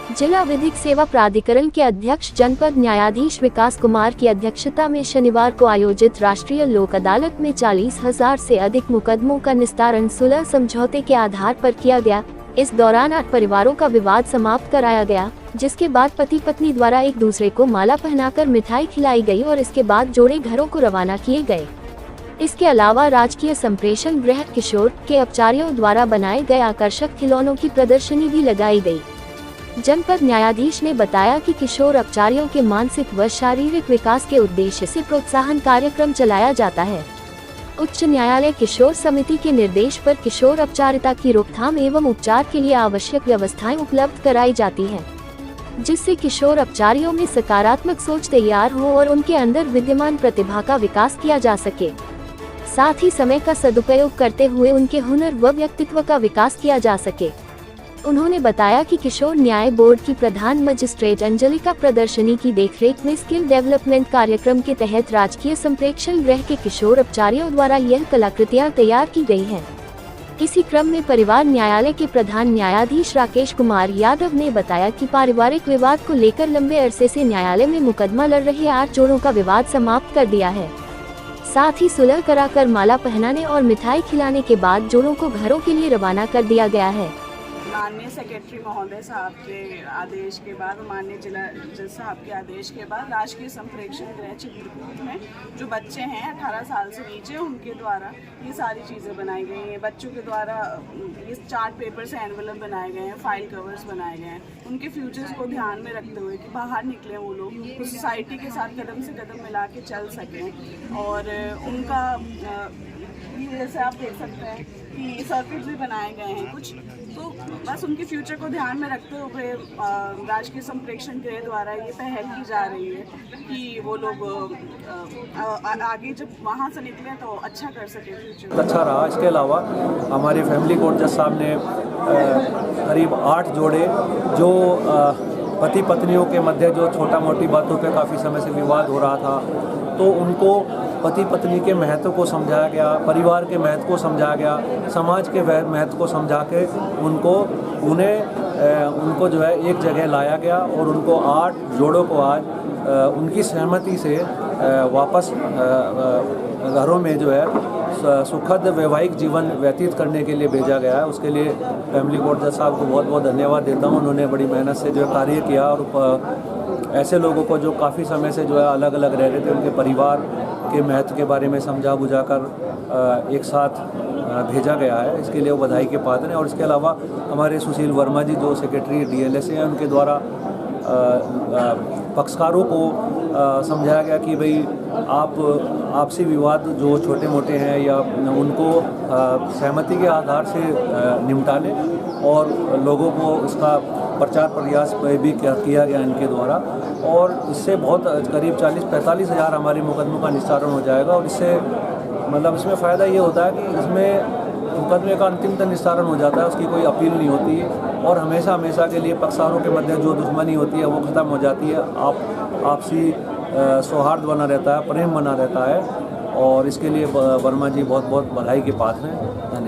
जिला विधिक सेवा प्राधिकरण के अध्यक्ष जनपद न्यायाधीश विकास कुमार की अध्यक्षता में शनिवार को आयोजित राष्ट्रीय लोक अदालत में 40,000 से अधिक मुकदमों का निस्तारण सुलह समझौते के आधार पर किया गया। इस दौरान 8 परिवारों का विवाद समाप्त कराया गया, जिसके बाद पति पत्नी द्वारा एक दूसरे को माला पहनाकर मिठाई खिलाई गई और इसके बाद जोड़े घरों को रवाना किए गए। इसके अलावा राजकीय संप्रेषण गृह किशोर के अपचारियों द्वारा बनाए गए आकर्षक खिलौनों की प्रदर्शनी भी लगाई गई। जनपद न्यायाधीश ने बताया कि किशोर अपचारियों के मानसिक व शारीरिक विकास के उद्देश्य से प्रोत्साहन कार्यक्रम चलाया जाता है। उच्च न्यायालय किशोर समिति के निर्देश पर किशोर अपचारिता की रोकथाम एवं उपचार के लिए आवश्यक व्यवस्थाएं उपलब्ध कराई जाती हैं, जिससे किशोर अपचारियों में सकारात्मक सोच तैयार हो और उनके अंदर विद्यमान प्रतिभा का विकास किया जा सके। साथ ही समय का सदुपयोग करते हुए उनके हुनर व व्यक्तित्व का विकास किया जा सके। उन्होंने बताया कि किशोर न्याय बोर्ड की प्रधान मजिस्ट्रेट अंजलिका प्रदर्शनी की देखरेख में स्किल डेवलपमेंट कार्यक्रम के तहत राजकीय संप्रेक्षण गृह के किशोर अपचारियों द्वारा यह कलाकृतियां तैयार की गई हैं। इसी क्रम में परिवार न्यायालय के प्रधान न्यायाधीश राकेश कुमार यादव ने बताया कि पारिवारिक विवाद को लेकर लंबे अरसे से न्यायालय में मुकदमा लड़ रहे 8 जोड़ों का विवाद समाप्त कर दिया है। साथ ही सुलह कराकर माला पहनाने और मिठाई खिलाने के बाद जोड़ों को घरों के लिए रवाना कर दिया गया है। माननीय सेक्रेटरी महोदय साहब के आदेश के बाद, माननीय जिला जज साहब के आदेश के बाद राजकीय संप्रेक्षण गृह चित्रकूट में जो बच्चे हैं 18 साल से नीचे, उनके द्वारा ये सारी चीज़ें बनाई गई हैं। बच्चों के द्वारा ये चार्ट पेपर से एनवेलप बनाए गए हैं, फाइल कवर्स बनाए गए हैं, उनके फ्यूचर्स को ध्यान में रखते हुए कि बाहर निकले वो लोग तो सोसाइटी के साथ कदम से कदम मिला के चल सकें। और उनका जैसे आप देख सकते हैं कि सर्किट भी बनाए गए हैं कुछ, तो बस उनके फ्यूचर को ध्यान में रखते हुए राजकीय संप्रेक्षण गृह द्वारा ये पहल की जा रही है कि वो लोग आगे जब वहाँ से निकलें तो अच्छा कर सकें फ्यूचर। अच्छा रहा। इसके अलावा हमारे फैमिली कोर्ट जज साहब ने करीब 8 जोड़े जो पति पत्नियों के मध्य जो छोटा मोटी बातों पे काफ़ी समय से विवाद हो रहा था, तो उनको पति पत्नी के महत्व को समझाया गया, परिवार के महत्व को समझाया गया, समाज के महत्व को समझा के उनको जो है एक जगह लाया गया और उनको 8 जोड़ों को आज उनकी सहमति से वापस घरों में जो है सुखद वैवाहिक जीवन व्यतीत करने के लिए भेजा गया है। उसके लिए फैमिली कोर्ट जज साहब को बहुत बहुत धन्यवाद देता हूँ। उन्होंने बड़ी मेहनत से जो है कार्य किया और ऐसे लोगों को जो काफ़ी समय से जो है अलग अलग रह रहे थे, उनके परिवार के महत्व के बारे में समझा बुझा कर एक साथ भेजा गया है। इसके लिए वो बधाई के पात्र हैं। और इसके अलावा हमारे सुशील वर्मा जी जो सेक्रेटरी DLS हैं, उनके द्वारा पक्षकारों को समझाया गया कि भाई आप आपसी विवाद जो छोटे मोटे हैं या उनको सहमति के आधार से निपटा लें, और लोगों को इसका प्रचार प्रयास भी किया गया इनके द्वारा। और इससे बहुत करीब 40-45 हज़ार हमारे मुकदमों का निस्तारण हो जाएगा। और इससे मतलब इसमें फ़ायदा ये होता है कि इसमें मुकदमे का अंतिम निस्तारण हो जाता है, उसकी कोई अपील नहीं होती है और हमेशा के लिए पक्षकारों के मध्य जो दुश्मनी होती है वो ख़त्म हो जाती है। आपसी सौहार्द बना रहता है, प्रेम बना रहता है। और इसके लिए वर्मा जी बहुत बहुत बधाई के पात्र हैं।